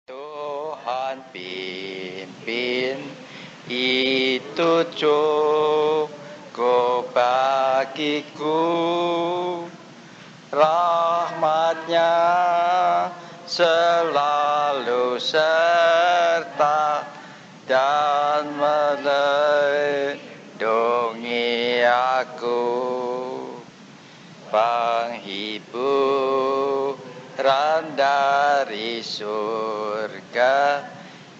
Tuhan pimpin itu cukup bagiku, rahmat-Nya selalu serta dan melindungi aku. Penghiburan dari surga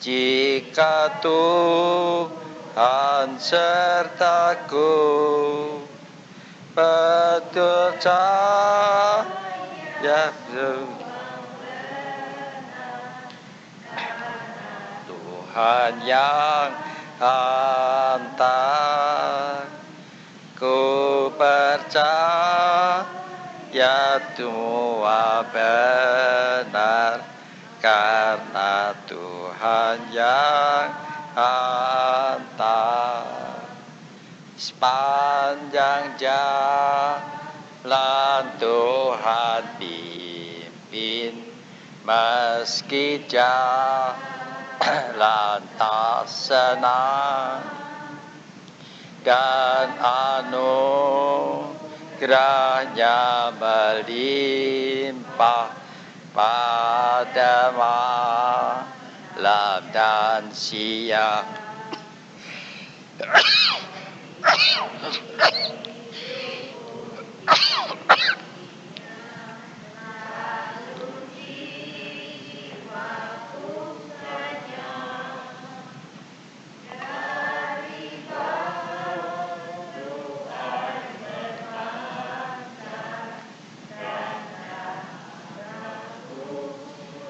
jika Tuhan sertaku, betul cahaya Tuhan yang hantar. Ku percaya Tuhan benar, karena Tuhan yang hantar. Sepanjang jalan Tuhan pimpin, meski jalan tak senang, dan anugerahnya melimpah pada malam dan siang.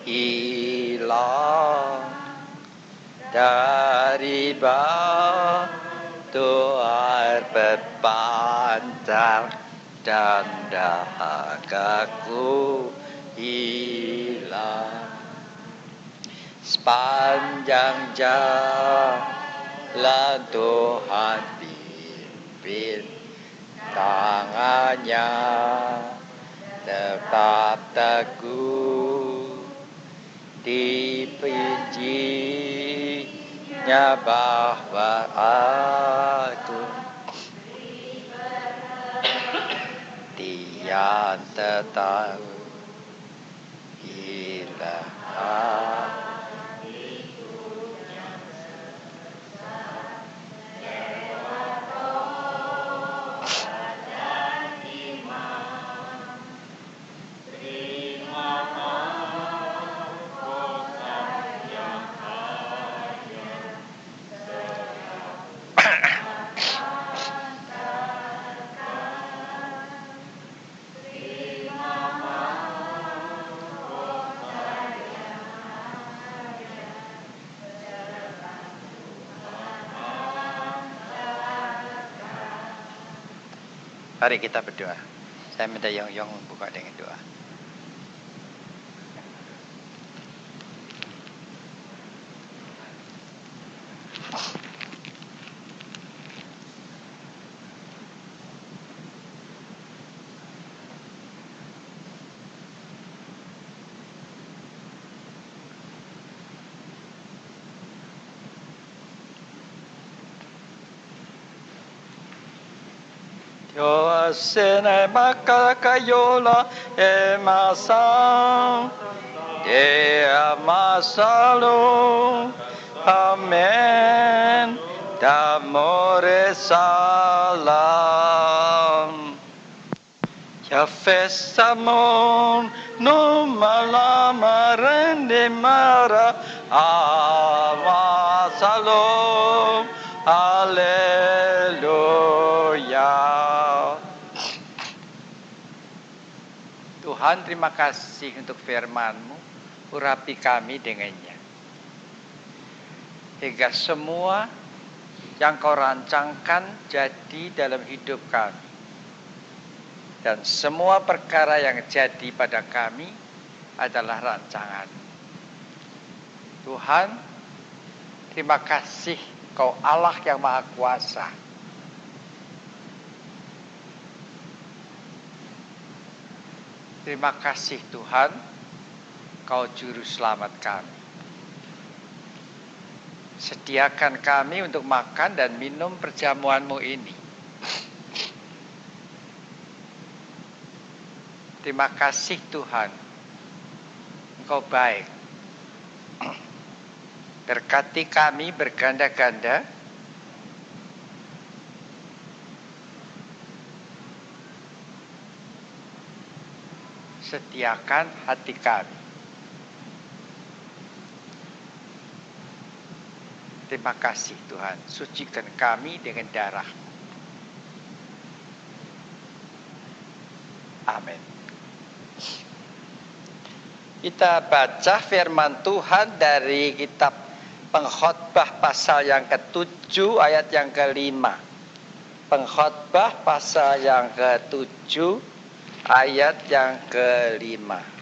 Hilang dari batu air berpancar, dan dahagaku hilang. Sepanjang jalan Tuhan pimpin, tangannya tetap teguh, dipujinya bahwa aku tiada tetap hilang. Mari kita berdoa. Saya minta Yong membuka dengan doa. Sene makakayola emasang dia masalo, amen, damore salam. Yafesamon no malama rende mara awasalom, haleluya. Tuhan, terima kasih untuk firman-Mu, urapi kami dengannya, hingga semua yang Kau rancangkan jadi dalam hidup kami, dan semua perkara yang jadi pada kami adalah rancangan. Tuhan, terima kasih Kau Allah yang Maha Kuasa. Terima kasih Tuhan, Kau juru selamat kami. Sediakan kami untuk makan dan minum perjamuanmu ini. Terima kasih Tuhan, Engkau baik. Berkati kami berganda-ganda. Sediakan hati kami. Terima kasih Tuhan, sucikan kami dengan darah. Amin. Kita baca firman Tuhan dari kitab Pengkhotbah pasal yang ke-7 ayat yang ke-5. Pengkhotbah pasal yang ke-7 ayat yang ke-5.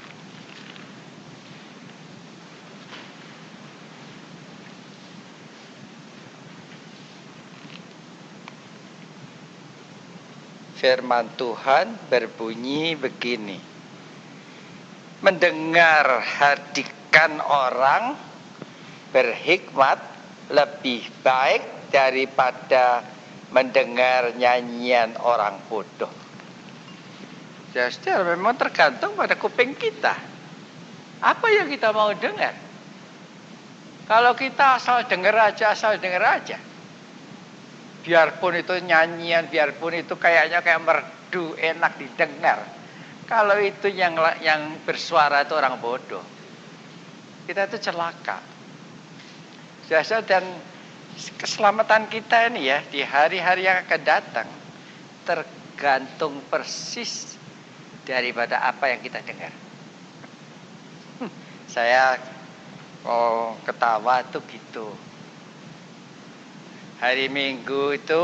Firman Tuhan berbunyi begini. Mendengar hadikan orang berhikmat lebih baik daripada mendengar nyanyian orang bodoh. Jadi memang tergantung pada kuping kita. Apa yang kita mau dengar? Kalau kita asal dengar aja. Biarpun itu nyanyian, biarpun itu kayaknya kayak merdu, enak didengar. Kalau itu yang bersuara itu orang bodoh, kita itu celaka. Dan keselamatan kita ini ya di hari-hari yang akan datang tergantung persis daripada apa yang kita dengar. Saya ketawa tuh gitu. Hari Minggu itu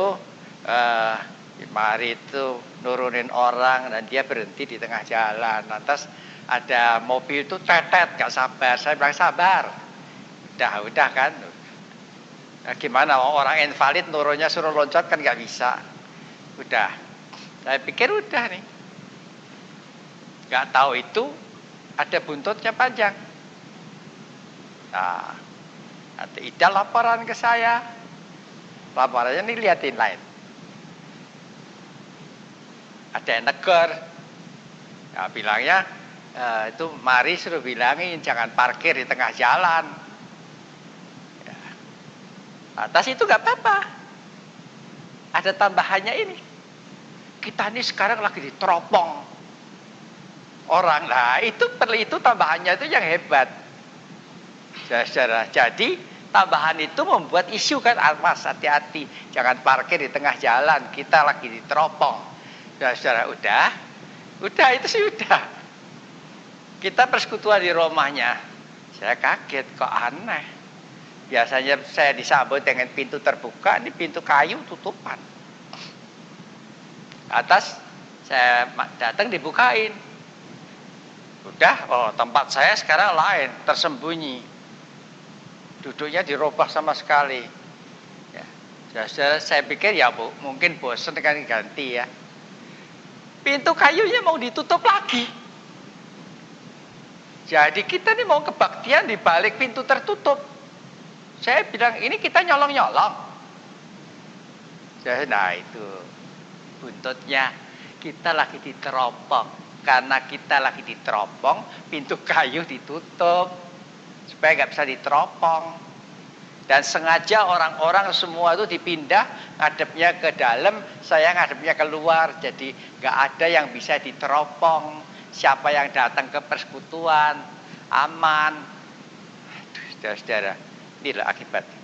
mari itu nurunin orang dan dia berhenti di tengah jalan. Lantas ada mobil itu tetet, gak sabar. Saya bilang sabar. Udah kan. Nah, gimana orang invalid nurunnya suruh loncat kan gak bisa. Udah. Saya pikir udah nih. Gak tahu itu ada buntutnya panjang. Nah, ada Ida laporan ke saya. Laporannya nih liatin lain. Ada yang negur. Ya, bilangnya itu mari suruh bilangin jangan parkir di tengah jalan. Ya. Atas itu gak apa-apa. Ada tambahannya ini. Kita ini sekarang lagi diteropong orang. Nah itu tambahannya itu yang hebat. Saudara. Jadi tambahan itu membuat isu kan, awas hati-hati, jangan parkir di tengah jalan, kita lagi diteropong. Saudara, udah itu sih udah. Kita persekutuan di rumahnya, saya kaget kok aneh. Biasanya saya disambut dengan pintu terbuka, ini pintu kayu tutupan. Atas saya datang dibukain. Udah, tempat saya sekarang lain, tersembunyi. Duduknya dirubah sama sekali. Ya, saya pikir ya Bu, mungkin bosan kan ganti ya. Pintu kayunya mau ditutup lagi. Jadi kita nih mau kebaktian di balik pintu tertutup. Saya bilang ini kita nyolong-nyolong. Nah itu buntutnya kita lagi diteropong. Karena kita lagi diteropong, pintu kayu ditutup. Supaya nggak bisa diteropong. Dan sengaja orang-orang semua itu dipindah, ngadepnya ke dalam, saya ngadepnya keluar. Jadi nggak ada yang bisa diteropong. Siapa yang datang ke persekutuan aman. Aduh, saudara-saudara, inilah akibatnya.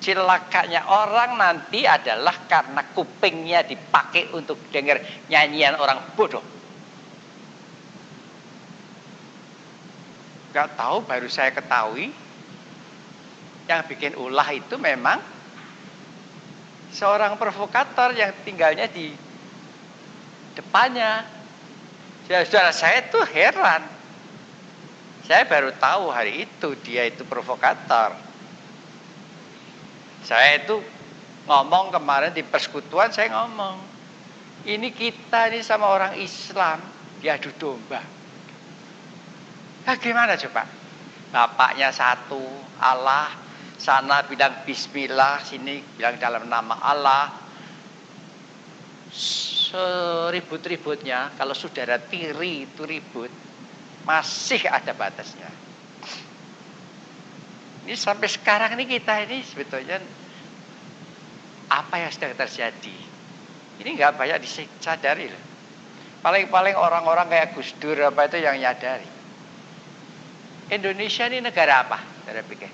Celakanya orang nanti adalah karena kupingnya dipakai untuk dengar nyanyian orang bodoh. Gak tahu, baru saya ketahui yang bikin ulah itu memang seorang provokator yang tinggalnya di depannya. Saudara, saya tuh heran. Saya baru tahu hari itu dia itu provokator. Saya itu ngomong kemarin di persekutuan, saya ngomong ini kita ini sama orang Islam diadu domba. Nah, gimana coba? Bapaknya satu, Allah, sana bilang bismillah, sini bilang dalam nama Allah. Seribut-ributnya, kalau saudara tiri itu ribut, masih ada batasnya. Ini sampai sekarang ini kita ini sebetulnya apa yang sedang terjadi? Ini nggak banyak disadari loh. Paling-paling orang-orang kayak Gus Dur apa itu yang nyadari. Indonesia ini negara apa? Saudara pikir?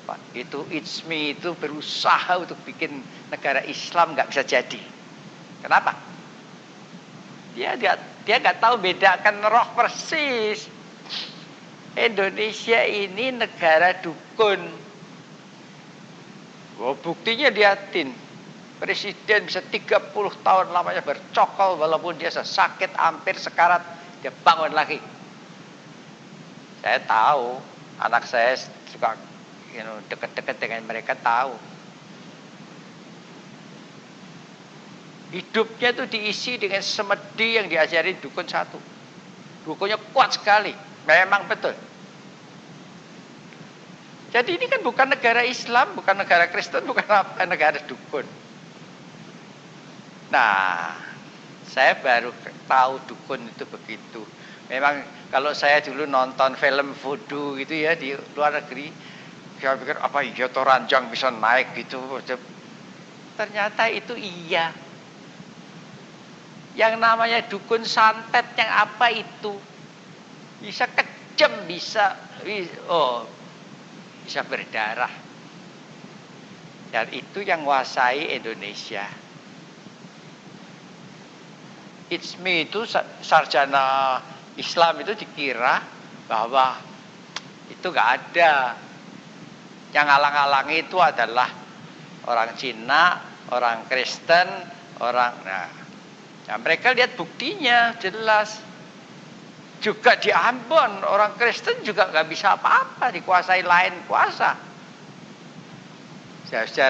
Pak, itu It's Me itu berusaha untuk bikin negara Islam nggak bisa jadi. Kenapa? Dia nggak tahu bedakan roh persis. Indonesia ini negara dukun. Oh, buktinya liatin. Presiden bisa 30 tahun lamanya bercokol walaupun dia sakit hampir sekarat, dia bangun lagi. Saya tahu, anak saya suka dekat-dekat dengan mereka, tahu. Hidupnya itu diisi dengan semedi yang diajari dukun satu. Dukunnya kuat sekali, memang betul. Jadi ini kan bukan negara Islam, bukan negara Kristen, bukan apa, negara dukun. Nah, saya baru tahu dukun itu begitu. Memang kalau saya dulu nonton film voodoo gitu ya di luar negeri, saya pikir apa iya toh ranjang bisa naik gitu. Ternyata itu iya. Yang namanya dukun santet yang apa itu? Bisa kejam, bisa berdarah. Dan itu yang menguasai Indonesia. It's Me itu sarjana Islam itu dikira bahwa itu nggak ada. Yang ngalang-ngalangi itu adalah orang Cina, orang Kristen, nah mereka lihat buktinya jelas. Juga di Ambon orang Kristen juga nggak bisa apa-apa, dikuasai lain kuasa.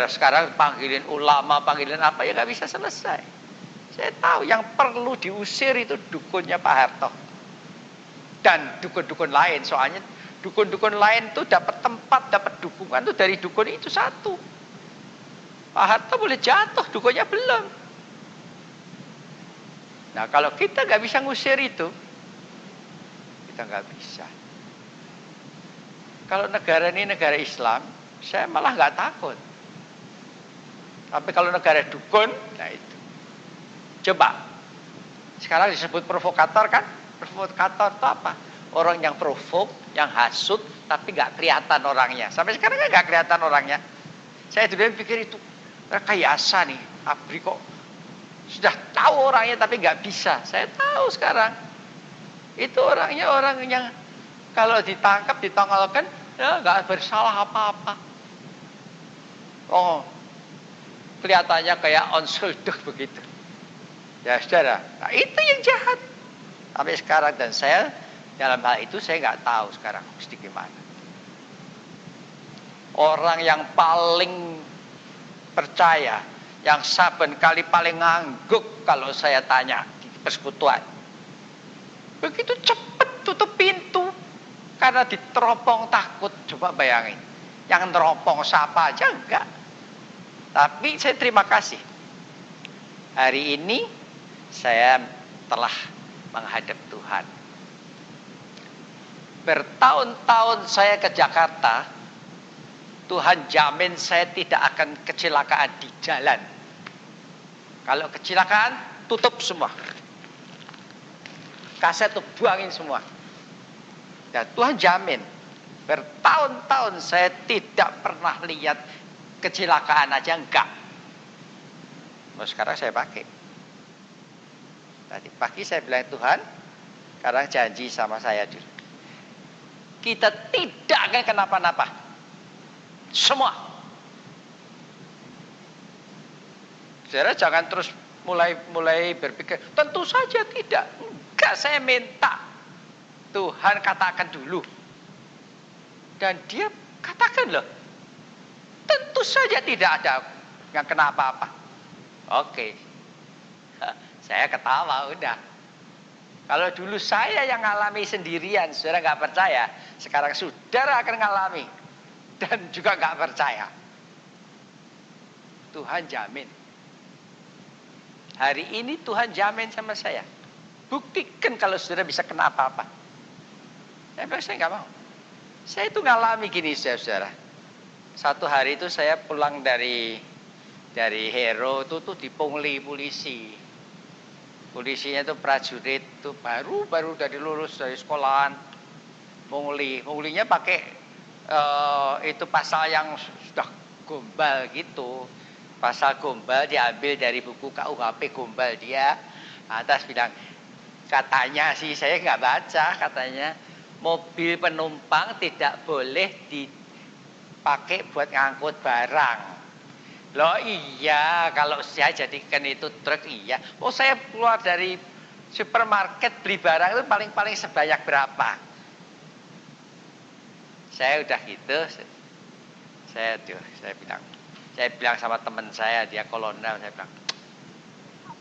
Sekarang panggilin ulama, panggilin apa ya nggak bisa selesai. Saya tahu yang perlu diusir itu dukunnya Pak Harto dan dukun-dukun lain. Soalnya dukun-dukun lain tuh dapat tempat, dapat dukungan tuh dari dukun itu satu. Pak Harto boleh jatuh, dukunnya belum. Nah kalau kita nggak bisa ngusir itu, kita nggak bisa. Kalau negara ini negara Islam, saya malah nggak takut. Tapi kalau negara dukun, nah itu. Coba, sekarang disebut provokator kan? Provokator itu apa? Orang yang provok, yang hasut, tapi nggak kelihatan orangnya. Sampai sekarang kan nggak kelihatan orangnya. Saya dulu pikir itu rekayasa nih, Abri kok sudah tahu orangnya tapi nggak bisa. Saya tahu sekarang. Itu orangnya orang yang kalau ditangkap, ditongolkan, ya nggak bersalah apa-apa. Oh, kelihatannya kayak onsulduk begitu. Ya saudara, nah itu yang jahat. Sampai sekarang dan saya dalam hal itu saya nggak tahu sekarang mesti gimana. Orang yang paling percaya, yang saben kali paling ngangguk kalau saya tanya di persekutuan. Begitu cepat tutup pintu karena diteropong takut. Coba bayangin, yang neropong siapa aja enggak. Tapi saya terima kasih. Hari ini saya telah menghadap Tuhan. Bertahun-tahun saya ke Jakarta, Tuhan jamin saya tidak akan kecelakaan di jalan. Kalau kecelakaan, tutup semua. Kaset tuh buangin semua. Dan Tuhan jamin, bertahun-tahun saya tidak pernah lihat kecelakaan aja enggak. Nah, sekarang saya pakai. Tadi pagi saya bilang Tuhan, sekarang janji sama saya dulu. Kita tidak akan kenapa-napa. Semua. Saudara jangan terus mulai berpikir, tentu saja tidak. Enggak, saya minta. Tuhan katakan dulu. Dan dia katakan loh. Tentu saja tidak ada yang kena apa-apa. Oke. Saya ketawa udah. Kalau dulu saya yang ngalami sendirian, saudara nggak percaya. Sekarang saudara akan ngalami dan juga nggak percaya. Tuhan jamin. Hari ini Tuhan jamin sama saya. Buktikan kalau saudara bisa kena apa-apa. Saya bilang saya nggak mau. Saya itu ngalami gini saudara. Satu hari itu saya pulang dari Hero itu tuh dipungli polisi. Polisinya itu prajurit itu baru dari lulus dari sekolahan. Punglinya pakai itu pasal yang sudah gombal gitu. Pasal gombal diambil dari buku KUHP gombal dia. Atas bilang katanya sih saya nggak baca, katanya mobil penumpang tidak boleh dipakai buat ngangkut barang. Loh iya, kalau saya jadikan itu truk iya. Oh saya keluar dari supermarket beli barang itu paling-paling sebanyak berapa? Saya udah gitu, saya bilang sama teman saya, dia kolonel, saya bilang,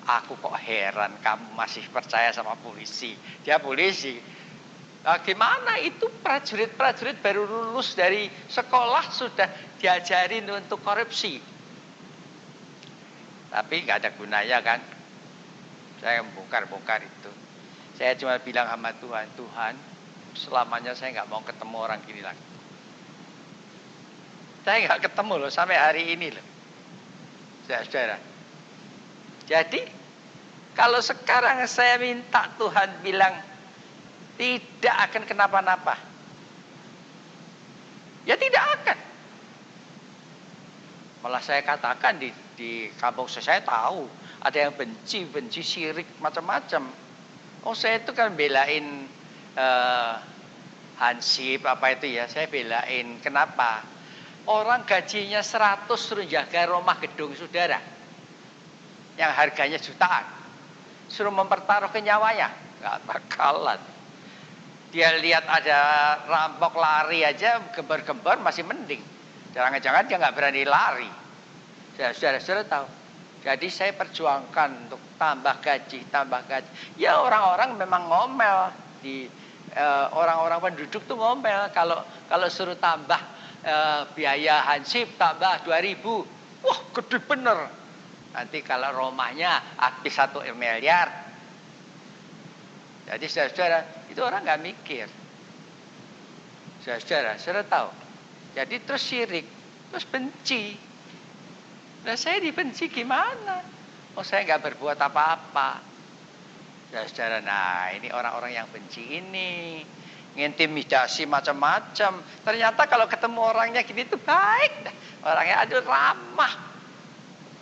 aku kok heran kamu masih percaya sama polisi. Dia polisi. Nah, gimana itu prajurit baru lulus dari sekolah sudah diajarin untuk korupsi. Tapi nggak ada gunanya kan. Saya bongkar itu. Saya cuma bilang sama Tuhan, Tuhan, selamanya saya nggak mau ketemu orang gini lagi. Saya nggak ketemu loh sampai hari ini loh, saudara. Jadi kalau sekarang saya minta Tuhan bilang tidak akan kenapa-napa, ya tidak akan. Malah saya katakan di kampung saya tahu ada yang benci syirik macam-macam. Oh saya itu kan belain Hansip apa itu ya, saya belain. Kenapa? Orang gajinya 100 suruh jaga rumah gedung saudara yang harganya jutaan, suruh mempertaruhkan nyawanya, nggak bakalan. Dia lihat ada rampok lari aja gembar-gembar masih mending. Jangan-jangan dia nggak berani lari. Saudara tahu. Jadi saya perjuangkan untuk tambah gaji. Ya orang-orang memang ngomel di orang-orang penduduk tuh ngomel kalau suruh tambah biaya hansip tambah 2.000. Wah, gede bener. Nanti kalau rumahnya habis 1 miliar. Jadi saudara, itu orang nggak mikir. Saudara tahu. Jadi terus syirik, terus benci. Nah saya dibenci gimana? Oh saya nggak berbuat apa-apa. Saudara, nah ini orang-orang yang benci ini, ngintimidasi macam-macam. Ternyata kalau ketemu orangnya gini tuh baik dah. Orangnya aduh ramah,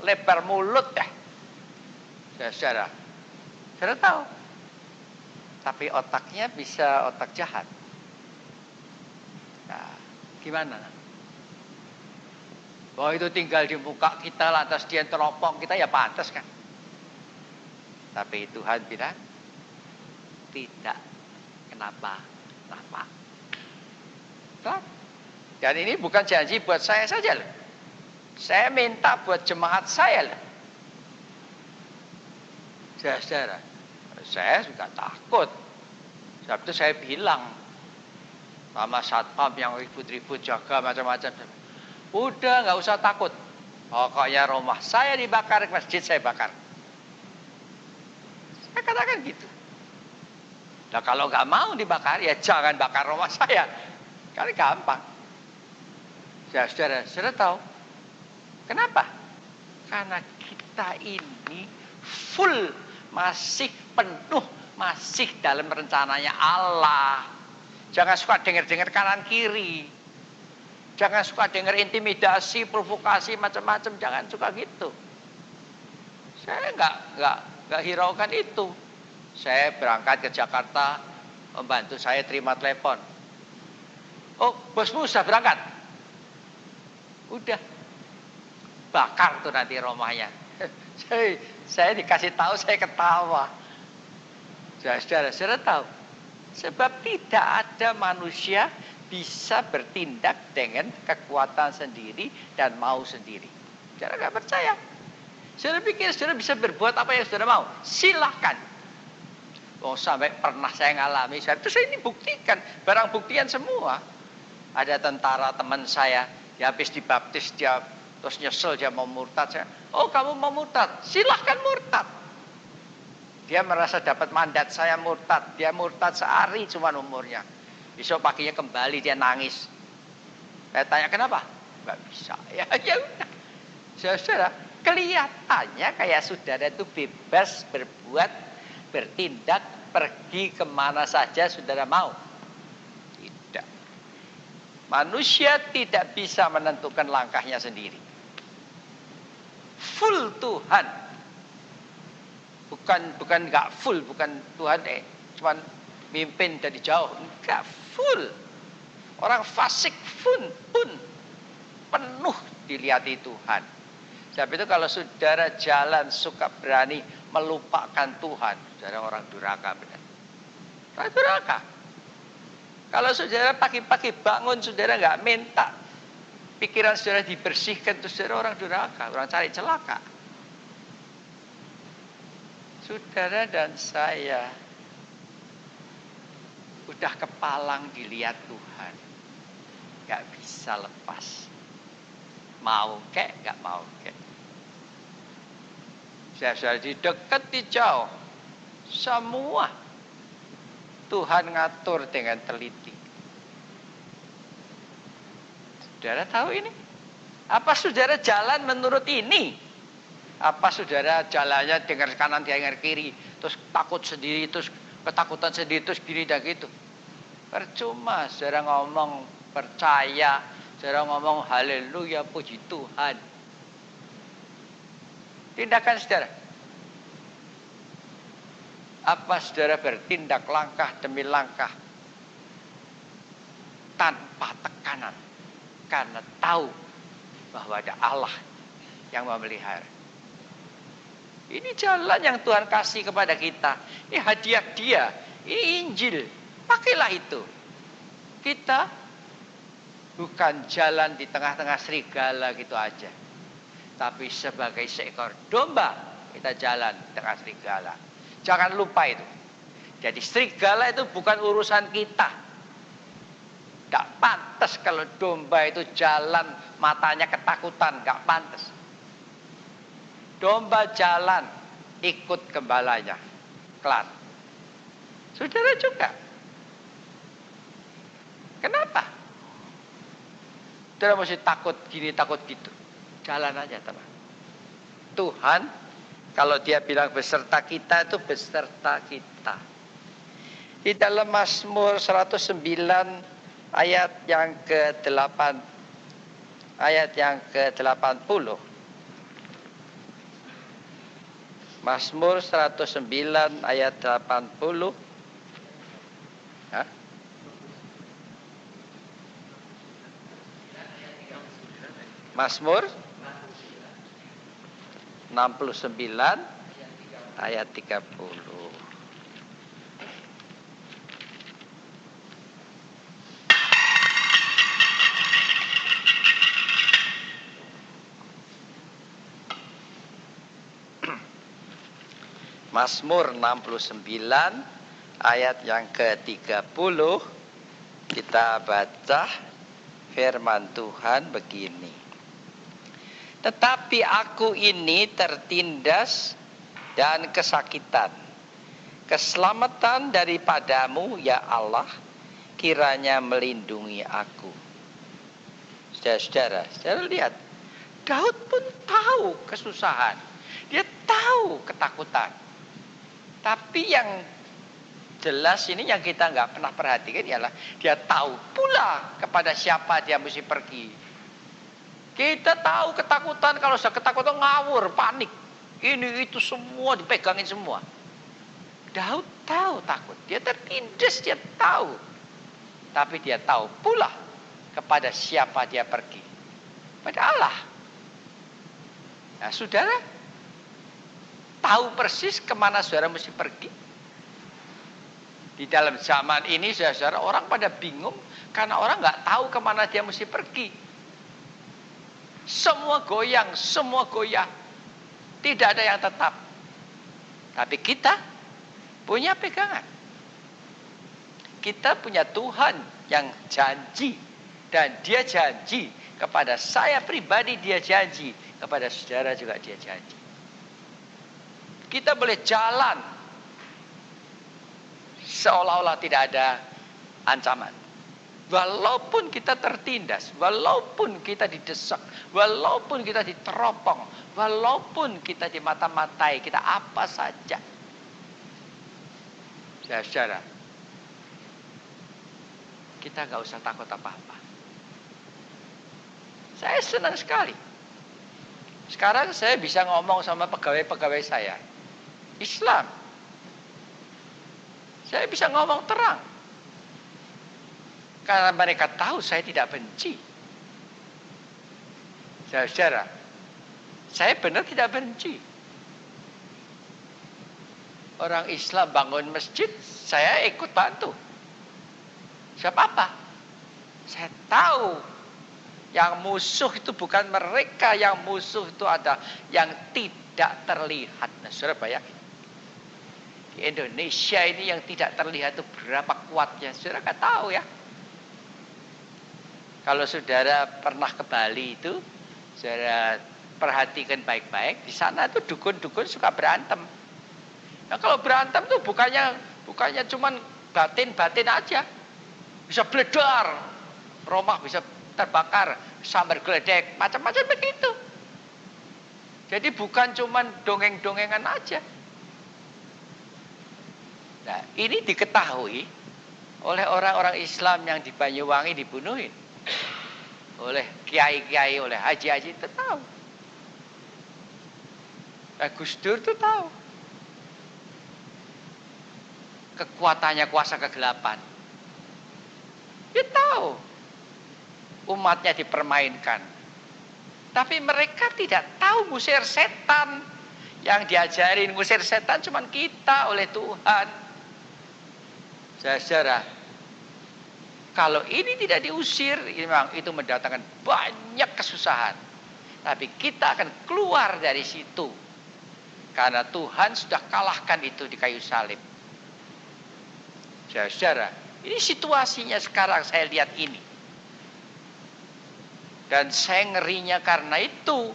lebar mulut dah. Saudara tahu. Tapi otaknya bisa otak jahat. Nah, gimana? Oh itu tinggal di muka kita lantas dia teropong kita ya pantas kan. Tapi Tuhan bilang tidak kenapa. Dan ini bukan janji buat saya saja loh. Saya minta buat jemaat saya loh. Saudara, saya juga takut. Sebab itu saya bilang sama satpam yang ribut-ribut jaga macam-macam. Udah nggak usah takut. Pokoknya rumah saya dibakar, masjid saya bakar. Saya katakan gitu. Nah kalau nggak mau dibakar ya jangan bakar rumah saya. Kan gampang. Saudara tahu. Kenapa? Karena kita ini full, masih penuh, masih dalam rencananya Allah. Jangan suka dengar-dengar kanan kiri. Jangan suka dengar intimidasi, provokasi macam-macam. Jangan suka gitu. Saya nggak hiraukan itu. Saya berangkat ke Jakarta, membantu saya terima telepon. Oh, bosmu sudah berangkat? Udah. Bakar tuh nanti rumahnya. Saya dikasih tahu, saya ketawa. Saudara tahu. Sebab tidak ada manusia bisa bertindak dengan kekuatan sendiri dan mau sendiri. Saudara nggak percaya. Saudara pikir saudara bisa berbuat apa yang saudara mau? Silahkan. Oh, sampai pernah saya ngalami. Itu saya ini buktikan, barang buktian semua. Ada tentara teman saya, dia habis dibaptis, dia terus nyesel dia mau murtad. Oh, kamu mau murtad? Silahkan murtad. Dia merasa dapat mandat, saya murtad. Dia murtad sehari cuma umurnya. Besok paginya kembali dia nangis. Saya tanya kenapa? Nggak bisa. Ya udah. Saudara, kelihatannya kayak saudara itu bebas berbuat, bertindak, pergi kemana saja saudara mau. Tidak. Manusia tidak bisa menentukan langkahnya sendiri. Full Tuhan. Bukan nggak full, bukan Tuhan cuman mimpin dari jauh. Enggak, full. Orang fasik pun penuh dilihati Tuhan. Sebab itu kalau saudara jalan suka berani melupakan Tuhan, saudara orang durhaka benar. Orang durhaka. Kalau saudara pagi-pagi bangun, saudara nggak minta pikiran saudara dibersihkan, itu saudara orang durhaka, orang cari celaka. Saudara dan saya udah kepalang dilihat Tuhan, nggak bisa lepas. Mau kek, nggak mau kek. Saya di dekat, di jauh, semua Tuhan ngatur dengan teliti. Saudara tahu ini? Apa saudara jalan menurut ini? Apa saudara jalannya dengar kanan, dengar kiri, terus takut sendiri, terus ketakutan sendiri, terus gini dan gitu? Percuma saudara ngomong percaya, saudara ngomong haleluya, puji Tuhan. Tindakan saudara. Apa saudara bertindak langkah demi langkah tanpa tekanan, karena tahu bahwa ada Allah yang memelihara. Ini jalan yang Tuhan kasih kepada kita. Ini hadiah Dia, ini Injil. Pakailah itu. Kita bukan jalan di tengah-tengah serigala gitu aja, tapi sebagai seekor domba kita jalan di tengah serigala. Jangan lupa itu. Jadi serigala itu bukan urusan kita. Tidak pantas kalau domba itu jalan matanya ketakutan, tidak pantas. Domba jalan ikut gembalanya, kelar. Saudara juga. Kenapa? Saudara mesti takut gini, takut gitu. Jalan aja teman. Tuhan kalau Dia bilang beserta kita, itu beserta kita. Di dalam Mazmur 109 ayat yang ke-8, ayat yang ke-80. Mazmur 109 ayat 80. Hah? Mazmur 69 ayat 30. Mazmur 69 ayat yang ke-30, kita baca firman Tuhan begini. Tetapi aku ini tertindas dan kesakitan. Keselamatan daripadamu ya Allah, kiranya melindungi aku. Saudara-saudara, saudara lihat, Daud pun tahu kesusahan. Dia tahu ketakutan. Tapi yang jelas ini yang kita nggak pernah perhatikan ialah dia tahu pula kepada siapa dia mesti pergi. Kita tahu ketakutan, kalau sudah ketakutan ngawur, panik. Ini itu semua dipegangin semua. Daud tahu takut, dia tertindas, dia tahu. Tapi dia tahu pula kepada siapa dia pergi. Pada Allah. Nah, saudara tahu persis kemana saudara mesti pergi. Di dalam zaman ini saudara, orang pada bingung karena orang nggak tahu kemana dia mesti pergi. Semua goyang, semua goyah. Tidak ada yang tetap. Tapi kita punya pegangan. Kita punya Tuhan yang janji, dan dia janji kepada saya pribadi, dia janji kepada saudara juga dia janji. Kita boleh jalan seolah-olah tidak ada ancaman. Walaupun kita tertindas, walaupun kita didesak, walaupun kita diteropong, walaupun kita dimata-matai, kita apa saja. Saudara, kita nggak usah takut apa-apa. Saya senang sekali. Sekarang saya bisa ngomong sama pegawai-pegawai saya Islam. Saya bisa ngomong terang. Karena mereka tahu saya tidak benci. Saudara, saya benar tidak benci. Orang Islam bangun masjid, saya ikut bantu. Siapa apa? Saya tahu yang musuh itu bukan mereka, yang musuh itu ada yang tidak terlihat. Nah, saudara bayangin. Di Indonesia ini yang tidak terlihat itu berapa kuatnya, saudara nggak tahu ya. Kalau saudara pernah ke Bali itu, saudara perhatikan baik-baik, di sana tuh dukun-dukun suka berantem. Nah kalau berantem tuh bukannya cuman batin-batin aja, bisa bledar, rumah bisa terbakar, sambar geledek, macam-macam begitu. Jadi bukan cuman dongeng-dongengan aja. Nah ini diketahui oleh orang-orang Islam yang di Banyuwangi dibunuhin. Oleh kiai-kiai, oleh haji-haji itu tahu. Nah, Gus Dur itu tahu. Kekuatannya kuasa kegelapan. Dia tahu. Umatnya dipermainkan. Tapi mereka tidak tahu ngusir setan. Yang diajarin ngusir setan cuma kita oleh Tuhan. Saudara, kalau ini tidak diusir, memang itu mendatangkan banyak kesusahan. Tapi kita akan keluar dari situ. Karena Tuhan sudah kalahkan itu di kayu salib. Saudara, ini situasinya sekarang saya lihat ini. Dan saya ngerinya karena itu.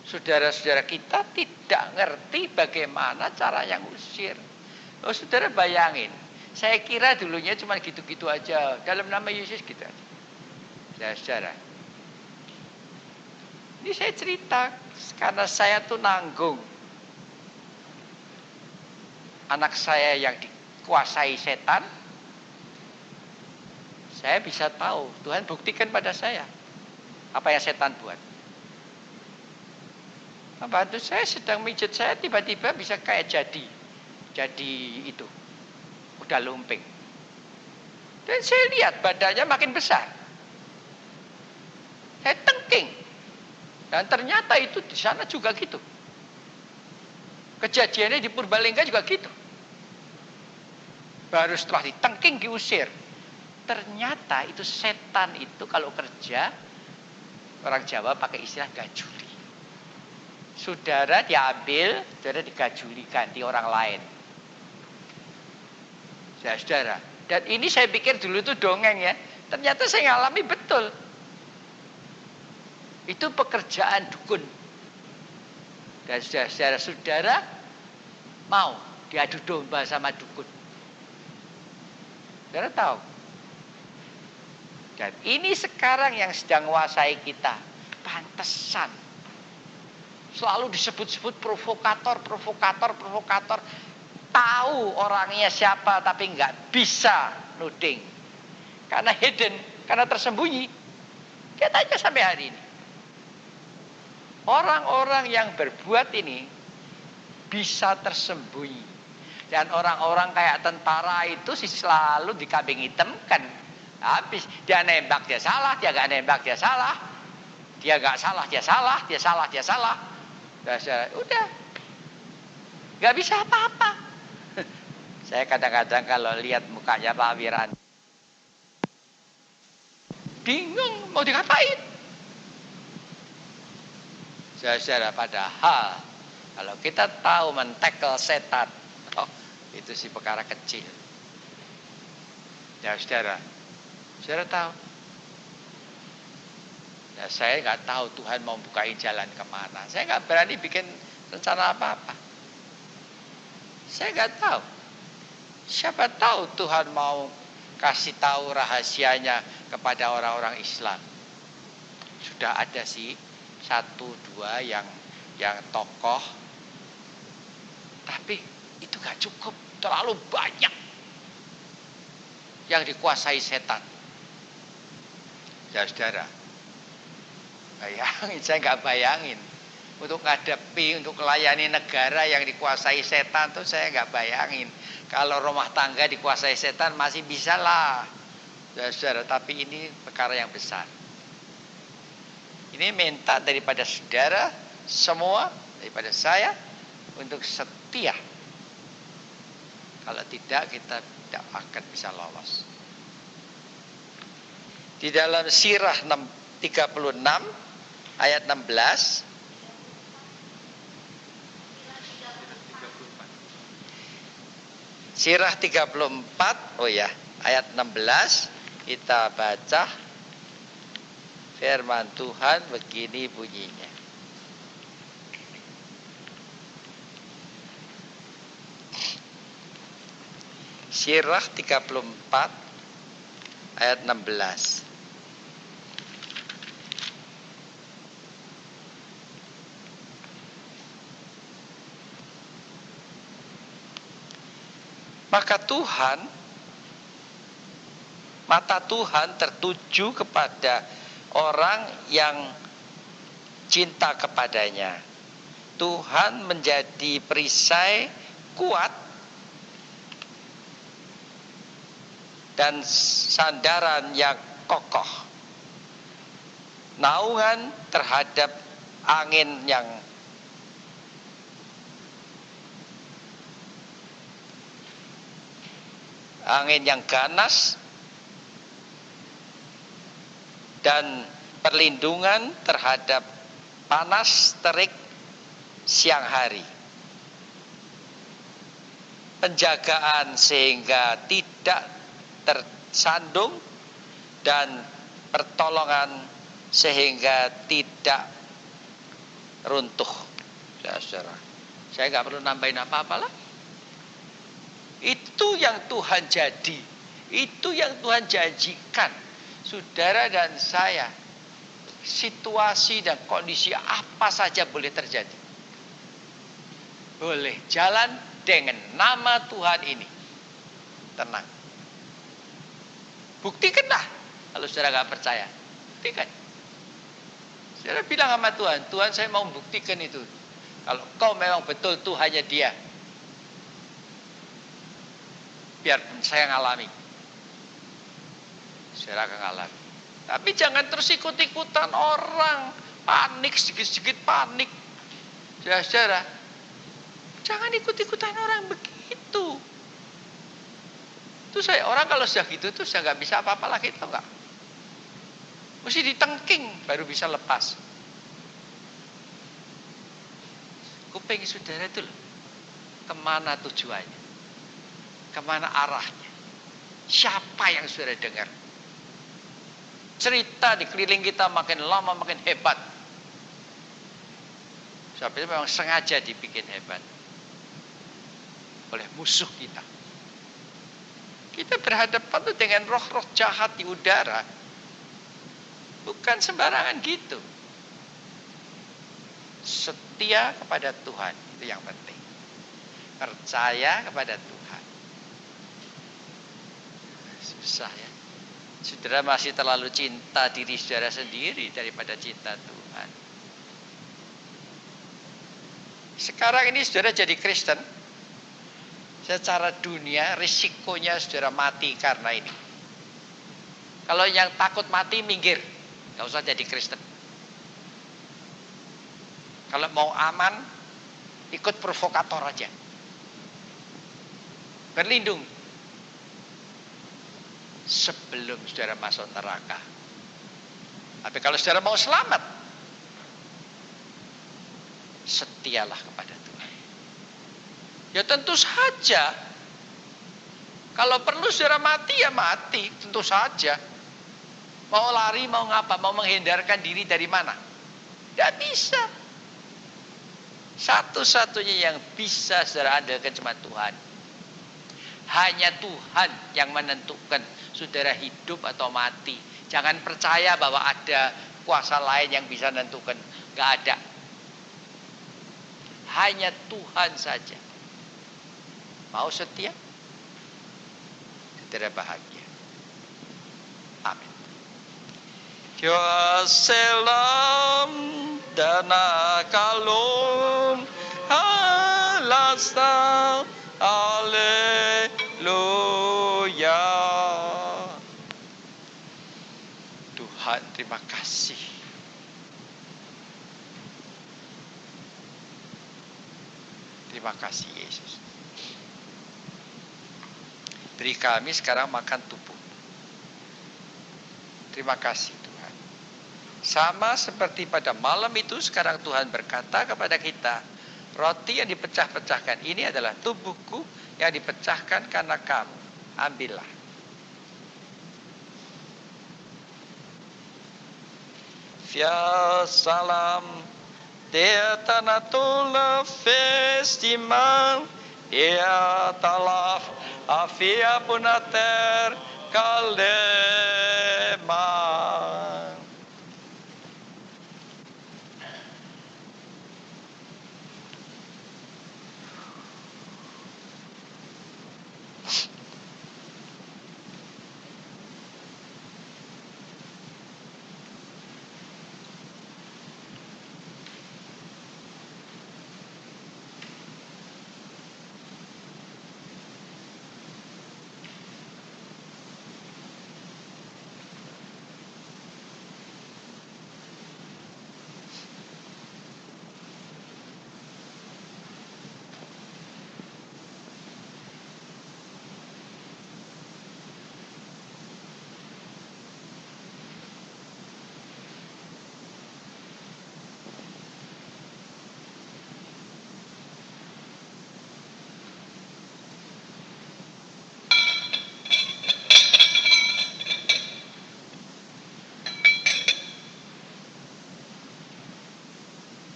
Saudara-saudara kita tidak ngerti bagaimana cara yang usir. Oh, saudara bayangin. Saya kira dulunya cuma gitu-gitu aja. Dalam nama Yesus gitu aja. Saudara. Ini saya cerita. Karena saya tuh nanggung. Anak saya yang dikuasai setan. Saya bisa tahu. Tuhan buktikan pada saya. Apa yang setan buat. Bantu saya sedang mijit saya. Tiba-tiba bisa kayak jadi itu. Udah lumping. Dan saya lihat badannya makin besar. Saya tengking. Dan ternyata itu di sana juga gitu. Kejadiannya di Purbalingga juga gitu. Baru setelah ditengking diusir. Ternyata itu setan itu kalau kerja, orang Jawa pakai istilah gajuli. Saudara diambil, saudara digajuli ganti orang lain. Saudara, dan ini saya pikir dulu itu dongeng ya. Ternyata saya ngalami betul. Itu pekerjaan dukun. Dan saudara-saudara mau diadu domba sama dukun. Saudara tahu. Dan ini sekarang yang sedang menguasai kita. Pantesan. Selalu disebut-sebut provokator. Tahu orangnya siapa tapi nggak bisa nuding. Karena hidden, karena tersembunyi. Kita tanya sampai hari ini. Orang-orang yang berbuat ini bisa tersembunyi. Dan orang-orang kayak tentara itu sih selalu dikambing hitamkan. Habis dia nembak dia salah, dia nggak nembak dia salah. Dia nggak salah, dia salah, dia salah, dia salah. Udah. Nggak bisa apa-apa. Saya kadang-kadang kalau lihat mukanya Pak Wiran, bingung mau dikatain. Saudara, padahal kalau kita tahu mentekel setan, Itu sih perkara kecil. Ya saudara tahu. Ya, saya nggak tahu Tuhan mau bukain jalan kemana. Saya nggak berani bikin rencana apa-apa. Saya nggak tahu. Siapa tahu Tuhan mau kasih tahu rahasianya kepada orang-orang Islam. Sudah ada sih 1-2 yang tokoh, tapi itu nggak cukup. Terlalu banyak yang dikuasai setan. Ya saudara, bayangin, saya nggak bayangin untuk ngadepi, untuk melayani negara yang dikuasai setan tuh saya nggak bayangin. Kalau rumah tangga dikuasai setan masih bisa lah, ya saudara. Tapi ini perkara yang besar. Ini minta daripada saudara semua, daripada saya untuk setia. Kalau tidak, kita tidak akan bisa lolos. Di dalam Sirah 36 ayat 16, Sirah 34, oh ya, ayat 16 kita baca firman Tuhan begini bunyinya. Sirah 34 ayat 16. Maka mata Tuhan tertuju kepada orang yang cinta kepadanya. Tuhan menjadi perisai kuat dan sandaran yang kokoh, naungan terhadap angin yang ganas, dan perlindungan terhadap panas terik siang hari. Penjagaan sehingga tidak tersandung, dan pertolongan sehingga tidak runtuh. Saudara, saya nggak perlu nambahin apa-apa lah. Itu yang Tuhan jadi, itu yang Tuhan janjikan. Saudara dan saya, situasi dan kondisi apa saja boleh terjadi. Boleh jalan dengan nama Tuhan ini. Tenang. Buktikanlah. Kalau saudara gak percaya, buktikan. Saudara bilang sama Tuhan, Tuhan saya mau buktikan itu. Kalau kau memang betul Tuhannya dia, biar saya ngalami. Saudara akan ngalami. Tapi jangan terus ikut-ikutan orang. Panik, sedikit-sedikit panik. Saudara, jangan ikut-ikutan orang begitu. Itu saya, orang kalau sudah gitu tuh sudah nggak bisa apa-apa lagi, tau nggak? Mesti ditengking baru bisa lepas. Kuping saudara itu loh, kemana tujuannya? Kemana arahnya? Siapa yang saudara dengar? Cerita di keliling kita makin lama makin hebat. Sebab itu memang sengaja dibikin hebat oleh musuh kita. Kita berhadapan tuh dengan roh-roh jahat di udara. Bukan sembarangan gitu. Setia kepada Tuhan, itu yang penting. Percaya kepada Tuhan. Susah ya. Saudara masih terlalu cinta diri saudara sendiri daripada cinta Tuhan. Sekarang ini saudara jadi Kristen, secara dunia risikonya saudara mati karena ini. Kalau yang takut mati minggir, gak usah jadi Kristen. Kalau mau aman, ikut provokator aja. Berlindung sebelum saudara masuk neraka. Tapi kalau saudara mau selamat, setialah kepada Tuhan. Ya tentu saja Kalau perlu saudara mati ya mati, tentu saja. Mau lari, mau ngapa, mau menghindarkan diri dari mana? Tidak bisa. Satu-satunya yang bisa saudara andalkan cuma Tuhan. Hanya Tuhan yang menentukan saudara hidup atau mati. Jangan percaya bahwa ada kuasa lain yang bisa menentukan. Gak ada. Hanya Tuhan saja. Mau setia? Saudara bahagia. Amin. Ya selam dana kalum halasta Haleluya. Tuhan, terima kasih. Terima kasih Yesus. Beri kami sekarang makan tubuh. Terima kasih Tuhan. Sama seperti pada malam itu, sekarang Tuhan berkata kepada kita, roti yang dipecah-pecahkan ini adalah tubuhku yang dipecahkan karena kamu. Ambillah. Via salam Dea tanatula festival Dea talaf afia punater kaleman.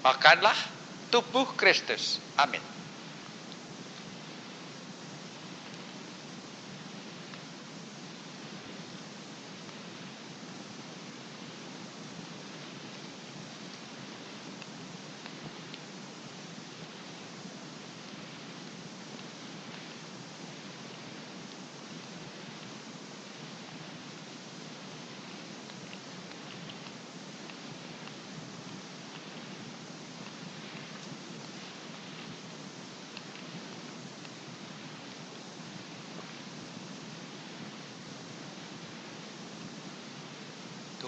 Makanlah tubuh Kristus. Amin.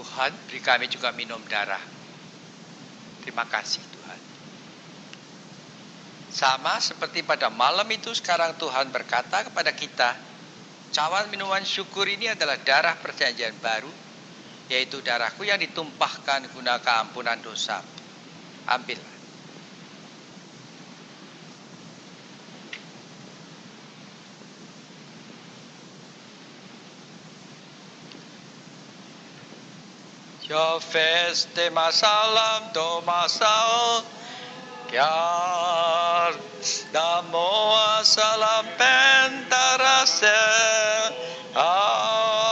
Tuhan, beri kami juga minum darah. Terima kasih Tuhan. Sama seperti pada malam itu, sekarang Tuhan berkata kepada kita, cawan minuman syukur ini adalah darah perjanjian baru, yaitu darahku yang ditumpahkan guna keampunan dosa. Ambillah. Yo feste masalam do masao kyar damo salam pentarase alam.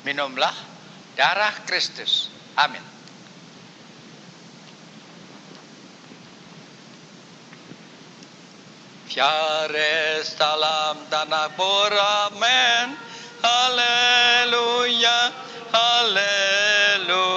minumlah darah Kristus. Amin. Fiares dalam tanah Boramen, haleluya, haleluya.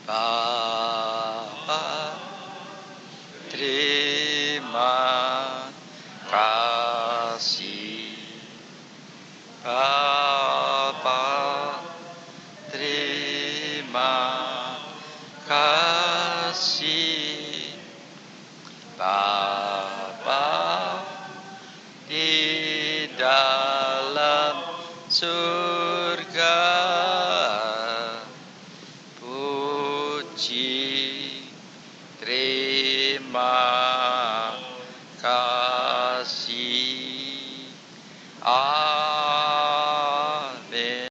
Bapa, terima kasih. Bapa, terima kasih. Bapa, di dalam surga,